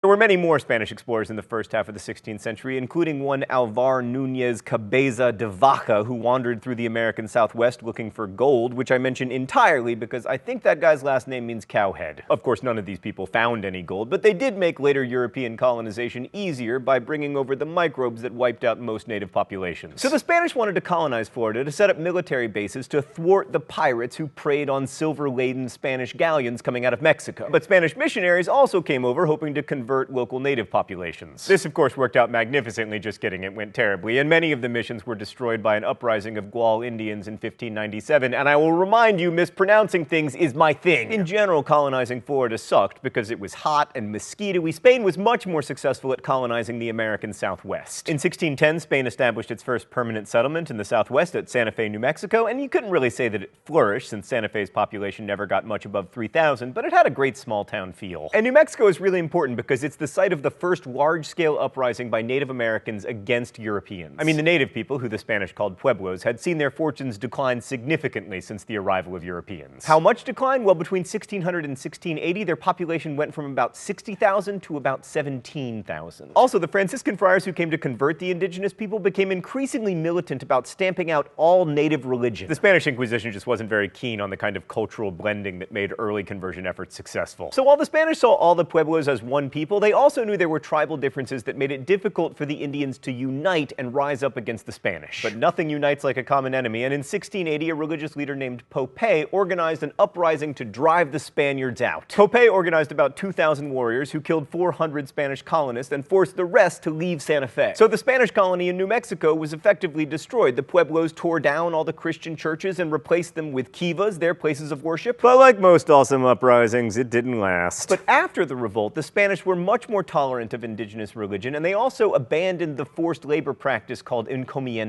There were many more Spanish explorers in the first half of the 16th century, including one Alvar Núñez Cabeza de Vaca, who wandered through the American Southwest looking for gold, which I mention entirely because I think that guy's last name means cowhead. Of course, none of these people found any gold, but they did make later European colonization easier by bringing over the microbes that wiped out most native populations. So the Spanish wanted to colonize Florida to set up military bases to thwart the pirates who preyed on silver-laden Spanish galleons coming out of Mexico. But Spanish missionaries also came over hoping to convert local native populations. This, of course, worked out magnificently, just kidding, it went terribly, and many of the missions were destroyed by an uprising of Gual Indians in 1597, and I will remind you, mispronouncing things is my thing. In general, colonizing Florida sucked because it was hot and mosquito-y. Spain was much more successful at colonizing the American Southwest. In 1610, Spain established its first permanent settlement in the Southwest at Santa Fe, New Mexico, and you couldn't really say that it flourished since Santa Fe's population never got much above 3,000, but it had a great small-town feel. And New Mexico is really important because it's the site of the first large-scale uprising by Native Americans against Europeans. I mean, the native people, who the Spanish called pueblos, had seen their fortunes decline significantly since the arrival of Europeans. How much decline? Well, between 1600 and 1680, their population went from about 60,000 to about 17,000. Also, the Franciscan friars who came to convert the indigenous people became increasingly militant about stamping out all native religion. The Spanish Inquisition just wasn't very keen on the kind of cultural blending that made early conversion efforts successful. So while the Spanish saw all the pueblos as one people, they also knew there were tribal differences that made it difficult for the Indians to unite and rise up against the Spanish. But nothing unites like a common enemy, and in 1680, a religious leader named Pope organized an uprising to drive the Spaniards out. Pope organized about 2,000 warriors who killed 400 Spanish colonists and forced the rest to leave Santa Fe. So the Spanish colony in New Mexico was effectively destroyed. The pueblos tore down all the Christian churches and replaced them with kivas, their places of worship. But like most awesome uprisings, it didn't last. But after the revolt, the Spanish were much more tolerant of indigenous religion, and they also abandoned the forced labor practice called encomienda.